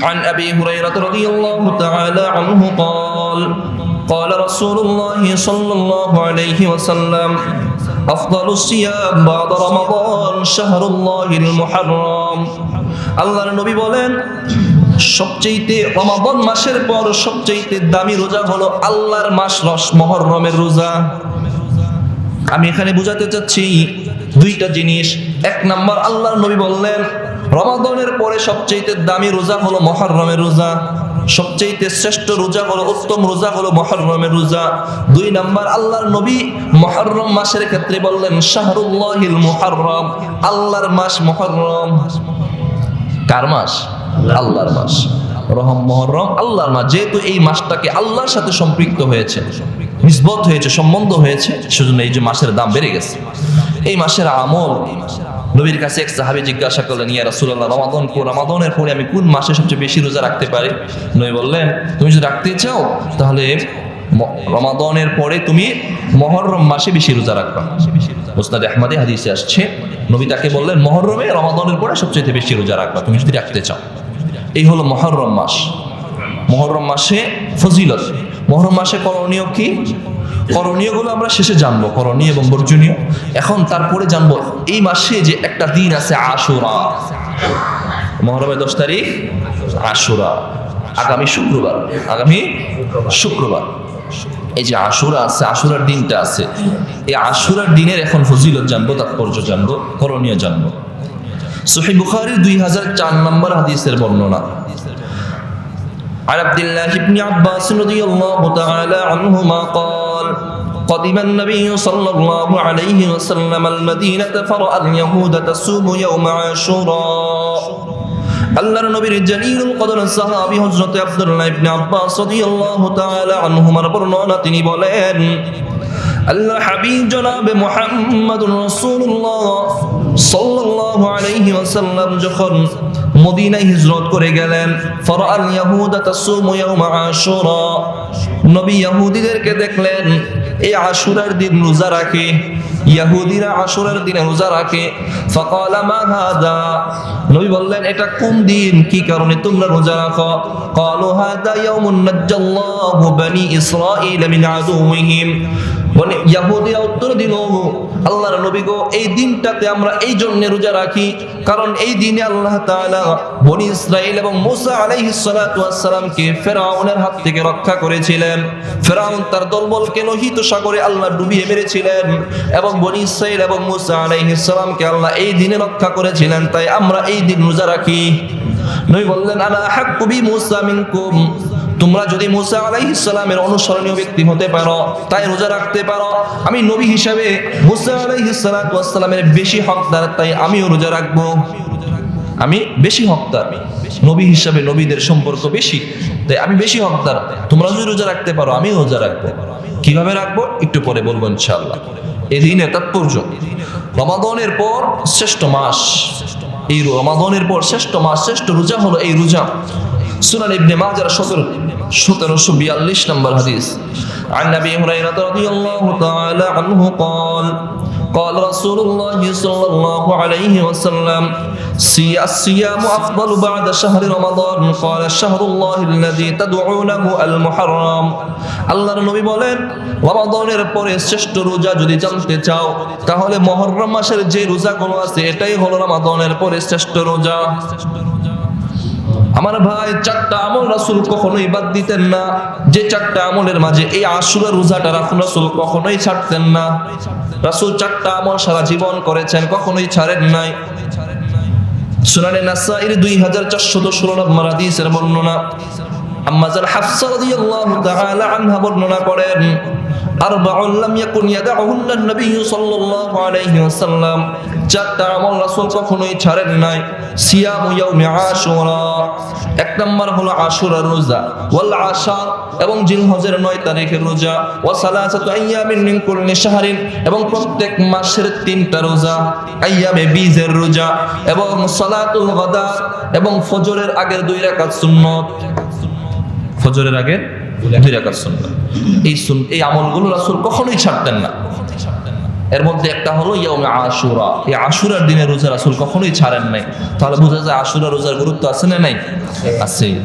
عن أبي هريرة رضي الله تعالى عنه قال قال رسول الله صلى الله عليه وسلم أفضل الصيام بعد رمضان شهر الله المحرم আল্লাহর নবী বলেন সবচেয়ে রমাদান মাসের পর সবচেয়ে দামি রোজা হলো আল্লাহর মাস মুহররমের রোজা। আমি এখানে বোঝাতে চাচ্ছি দুইটা জিনিস। এক নাম্বার, আল্লাহর নবী বললেন রমাদানের পরে সবচেয়ে দামি রোজা হলো মুহররমের রোজা, সবচেয়ে শ্রেষ্ঠ রোজা হলো, উত্তম রোজা হলো মুহররমের রোজা। দুই নাম্বার, আল্লাহর নবী মুহররম মাসের ক্ষেত্রে বললেন শাহরুল্লাহিল মুহররম, আল্লাহর মাস মুহররম। কার মাস? আল্লাহর মাস। মুহররম আল্লাহর মাস। যেহেতু এই মাসটাকে আল্লাহর সাথে সম্পৃক্ত হয়েছে, নিসবত হয়েছে, সম্বন্ধ হয়েছে, সেজন্য এই যে মাসের দাম বেড়ে গেছে। এই মাসের আমল, নবীর কাছে এক সাহাবী জিজ্ঞাসা করলেন, ইয়া রাসূলুল্লাহ, রমাদানের পরে আমি কোন মাসে সবচেয়ে বেশি রোজা রাখতে পারি? নবী বললেন, তুমি যদি রাখতে চাও তাহলে রমাদানের পরে তুমি মুহররম মাসে বেশি রোজা রাখবা। মুসনাদ আহমদে হাদিসে আসছে, নবী তাকে বললেন মুহররমে রমাদানের পরে সবচেয়ে বেশি রোজা রাখবা তুমি যদি রাখতে চাও। এই হলো মুহররম মাস। মুহররম মাসে ফজিলত, মুহররম মাসে করণীয় কি? করণীয়গুলো আমরা শেষে জানবো, করণীয় এবং বর্জনীয়। এখন তারপরে জানবো এই মাসে যে একটা দিন আছে আশুরা, মুহররমের 10 তারিখ আশুরা, আগামী শুক্রবার, আগামী শুক্রবার এই যে আশুরা আছে, আশুরার দিনটা আছে, এই আশুরার দিনের এখন ফজিলত জানবো, তাৎপর্য জানবো, করণীয় জানবো। সহিহ বুখারীর 2004 নম্বর হাদিসের বর্ণনা। عن عبد الله بن عباس رضي الله تعالى عنهما قال قدم النبي صلى الله عليه وسلم المدينة فرأى اليهود تصوم يوم عاشوراء আল্লাহর নবীর জালিলুল কদর সাহাবী হযরত আব্দুল্লাহ ইবনে আব্বাস রাদিয়াল্লাহু তাআলা আনহুমার বর্ণনা, তিনি বলেন আল্লাহ হাবিব জনাবে মুহাম্মদুর রাসূলুল্লাহ সাল্লাল্লাহু আলাইহি ওয়াসাল্লাম যখন মদিনায় হিজরত করে গেলেন, ফারাআল ইয়াহুদা তাসুমু ইয়াউমা আশুরা, নবী ইহুদিদেরকে দেখলেন এই আশুরার দিন রোজা রাখে, ইহুদিরা আশুরার দিনে রোজা রাখে। ফাকালা মা হাদা, নবী বললেন এটা কোন দিন, কি কারণে তোমরা রোজা রাখো? ক্বালু হাদা ইয়াউমুন নাজ্জাল্লাহু বনি ইসরাঈল মিন আদুওয়িহিম, বনি ইহুদিরা উত্তর দিল, আল্লাহর নবী গো, এই দিনটাতে আমরা এই জন্য রোজা রাখি কারণ এই দিনে আল্লাহ তাআলা বনি ইসরাঈল এবং মুসা আলাইহিস সালাতু ওয়াস সালামকে ফিরআউনের হাত থেকে রক্ষা করেছিলেন। ফিরআউন তার দলবলকে লোহিত সাগরে আল্লাহ ডুবিয়ে মেরেছিলেন এবং বনি ইসরাঈল এবং মুসা আলাইহিস সালামকে আল্লাহ এই দিনে রক্ষা করেছিলেন, তাই আমরা এই দিন রোজা রাখি। নবী বললেন আনা হাক্কু বি মুসা মিনকুম, তোমরা যদি মুসা আলাইহিস সালামের অনুসরণীয় ব্যক্তি হতে পারো, তাই রোজা রাখতে পারো, আমি নবী হিসাবে মুসা আলাইহিস সালাতু ওয়াস সালামের বেশি হকদার, তাই আমিও রোজা রাখবো। আমি বেশি হকদার, নবী হিসাবে নবীদের সম্পর্ক বেশি, তাই আমি বেশি হকদার। তোমরা যদি রোজা রাখতে পারো আমিও রোজা রাখবো। কিভাবে রাখবো একটু পরে বলবো ইনশাআল্লাহ। এই দিনের তাৎপর্য, রমাদানের পর শ্রেষ্ঠ মাস, এই রমাদানের পর শ্রেষ্ঠ মাস, শ্রেষ্ঠ রোজা হলো এই রোজা। সুনান ইবনে মাজাহ 1742 নম্বর হাদিস। عن أبي هريرة رضي الله تعالى عنه قال قال رسول الله صلى الله عليه وسلم الصيام أفضل بعد شهر رمضان قال شهر الله الذي تدعونه المحرم আল্লাহর নবী বলেন রমাদানের পরে শ্রেষ্ঠ রোজা যদি জানতে চাও তাহলে মুহররম মাসের যে রোজাগুলো আছে এটাই হলো রমাদানের পরে শ্রেষ্ঠ রোজা। আমার ভাই, 4টা আমল রাসূল কখনোই বাদ দিতেন না, যে 4টা আমলের মাঝে এই আশুরা রোজাটা রাসূল কখনোই ছাড়তেন না। রাসূল 4টা আমল সারা জীবন করেছেন, কখনোই ছাড়েন নাই। সুনানে নাসাঈর 2416 নম্বর হাদিসের বর্ণনা। আম্মা জান হাফসা রাদিয়াল্লাহু তাআলা আনহা বর্ণনা করেন, আরবাউন লাম ইয়াকুন ইয়াদউহুন্না নবী সাল্লাল্লাহু আলাইহি ওয়াসাল্লাম, 4টা আমল রাসূল কখনোই ছাড়েন নাই। সিয়ামু ইয়াউমি আশুরা, 1 নম্বর হলো আশুরার রোজা, ওয়াল আশার এবং জিলহজের 9 তারিখের রোজা, ওয়া সালাসাতু আইয়ামিন মিন কুল্লি শাহরিন এবং প্রত্যেক মাসের 3টা রোজা, আইয়ামে বীজের রোজা এবং সালাতুল গাদা এবং ফজরের আগের 2 রাকাত সুন্নাত, ফজরের আগের 2 রাকাত সুন্নাত। এই আমলগুলো রাসূল কখনোই ছাড়তেন না। এর মধ্যে একটা হলো ইয়াউমে আশুরা। এই আশুরার দিনে রোজা রাসূল কখনোই ছাড়েন নাই। তাহলে বোঝা যায় আশুরা রোজার গুরুত্ব আছে না নাই? আছে।